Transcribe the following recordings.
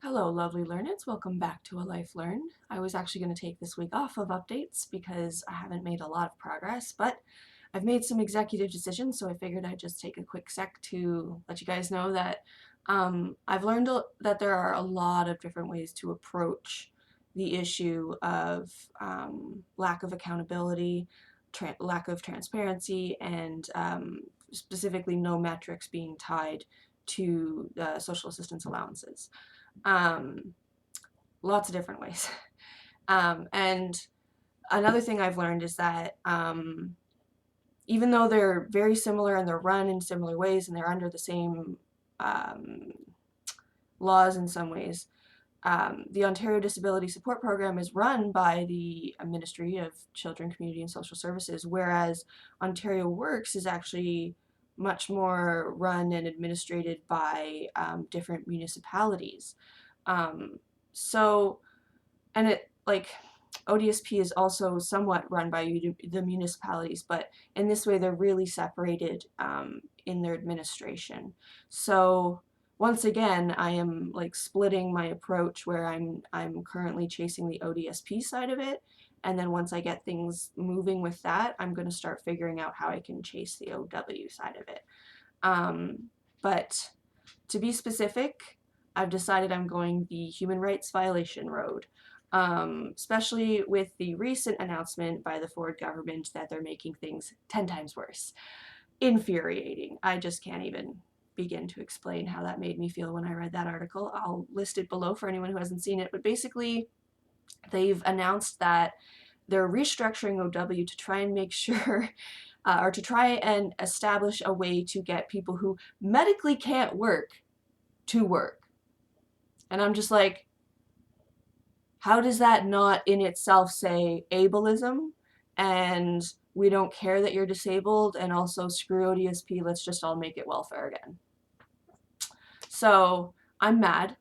Hello, lovely learners. Welcome back to A Life Learned. I was actually going to take this week off of updates because I haven't made a lot of progress, but I've made some executive decisions, so I figured I'd just take a quick sec to let you guys know that I've learned that there are a lot of different ways to approach the issue of lack of accountability, lack of transparency, and specifically no metrics being tied to social assistance allowances. Um, Lots of different ways. And another thing I've learned is that even though they're very similar and they're run in similar ways and they're under the same um, laws in some ways, the Ontario Disability Support Program is run by the Ministry of Children, Community and Social Services, whereas Ontario Works is actually much more run and administrated by different municipalities. Um, so, and it like ODSP is also somewhat run by the municipalities, but in this way they're really separated in their administration. So once again, I am like splitting my approach where I'm currently chasing the ODSP side of it, and then once I get things moving with that, I'm going to start figuring out how I can chase the OW side of it. But to be specific, I've decided I'm going the human rights violation road, especially with the recent announcement by the Ford government that they're making things 10 times worse. Infuriating. I just can't even begin to explain how that made me feel when I read that article. I'll list it below for anyone who hasn't seen it, but basically, they've announced that they're restructuring OW to try and make sure or to try and establish a way to get people who medically can't work to work. And I'm just like, how does that not in itself say ableism and we don't care that you're disabled and also screw ODSP, let's just all make it welfare again. So I'm mad,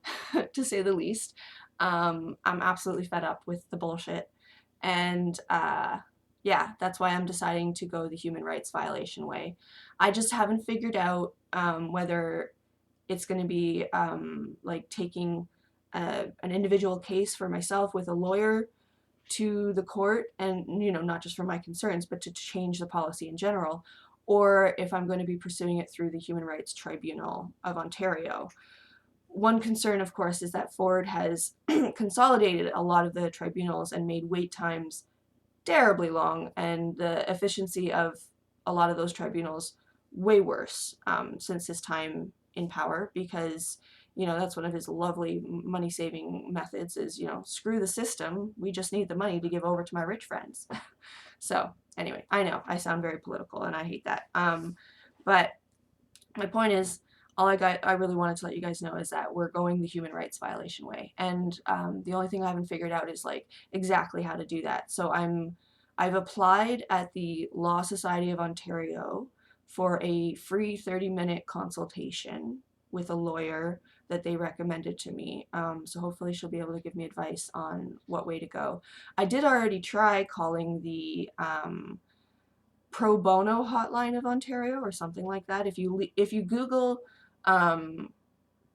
to say the least. I'm absolutely fed up with the bullshit. And yeah, that's why I'm deciding to go the human rights violation way. I just haven't figured out whether it's going to be like taking an individual case for myself with a lawyer to the court, and not just for my concerns but to change the policy in general, or if I'm going to be pursuing it through the Human Rights Tribunal of Ontario. One concern, of course, is that Ford has consolidated a lot of the tribunals and made wait times terribly long, and the efficiency of a lot of those tribunals way worse since his time in power, because that's one of his lovely money-saving methods is, screw the system, we just need the money to give over to my rich friends. So anyway, I know I sound very political and I hate that. But my point is, I really wanted to let you guys know is that we're going the human rights violation way, and the only thing I haven't figured out is like exactly how to do that. So I've applied at the Law Society of Ontario for a free 30-minute consultation with a lawyer that they recommended to me. So hopefully she'll be able to give me advice on what way to go. I did already try calling the pro bono hotline of Ontario or something like that. If you Google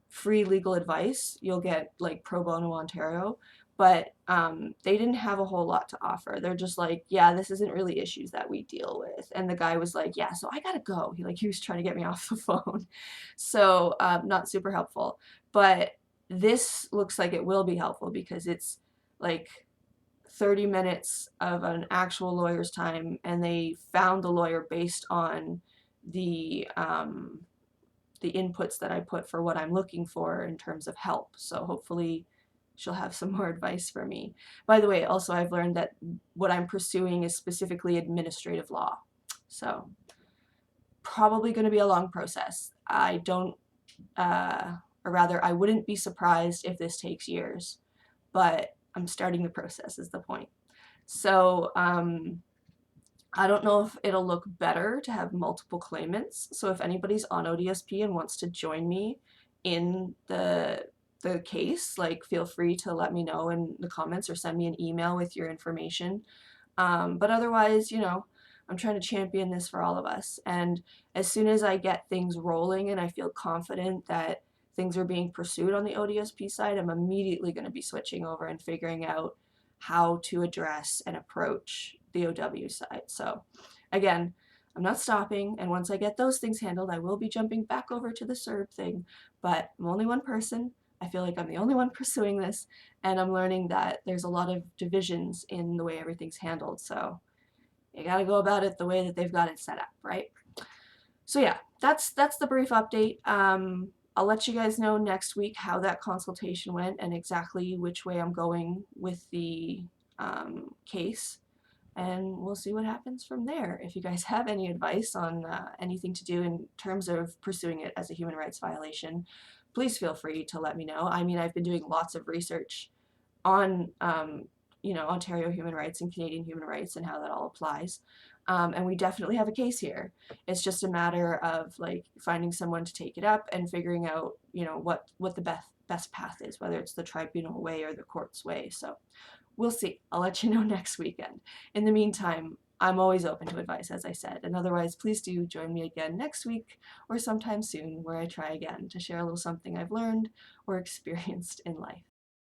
free legal advice, you'll get like pro bono Ontario, but they didn't have a whole lot to offer. They're just like, yeah, this isn't really issues that we deal with. And the guy was like, yeah, so I gotta go. He was trying to get me off the phone, so not super helpful. But this looks like it will be helpful because it's like 30 minutes of an actual lawyer's time, and they found the lawyer based on the inputs that I put for what I'm looking for in terms of help. So hopefully she'll have some more advice for me. By the way, also I've learned that what I'm pursuing is specifically administrative law. So probably going to be a long process. I don't, or rather, I wouldn't be surprised if this takes years, but I'm starting the process is the point. So I don't know if it'll look better to have multiple claimants. So if anybody's on ODSP and wants to join me in the case, like feel free to let me know in the comments or send me an email with your information. But otherwise, I'm trying to champion this for all of us. And as soon as I get things rolling and I feel confident that things are being pursued on the ODSP side, I'm immediately going to be switching over and figuring out how to address and approach the OW side. So again, I'm not stopping, and once I get those things handled, I will be jumping back over to the CERB thing, but I'm only one person. I feel like I'm the only one pursuing this, and I'm learning that there's a lot of divisions in the way everything's handled, so you gotta go about it the way that they've got it set up, right? So yeah, that's the brief update. I'll let you guys know next week how that consultation went and exactly which way I'm going with the case, and we'll see what happens from there. If you guys have any advice on anything to do in terms of pursuing it as a human rights violation, please feel free to let me know. I mean, I've been doing lots of research on Ontario human rights and Canadian human rights and how that all applies. And we definitely have a case here. It's just a matter of like finding someone to take it up and figuring out, what the best path is, whether it's the tribunal way or the court's way. So we'll see. I'll let you know next weekend. In the meantime, I'm always open to advice, as I said, and otherwise please do join me again next week or sometime soon where I try again to share a little something I've learned or experienced in life.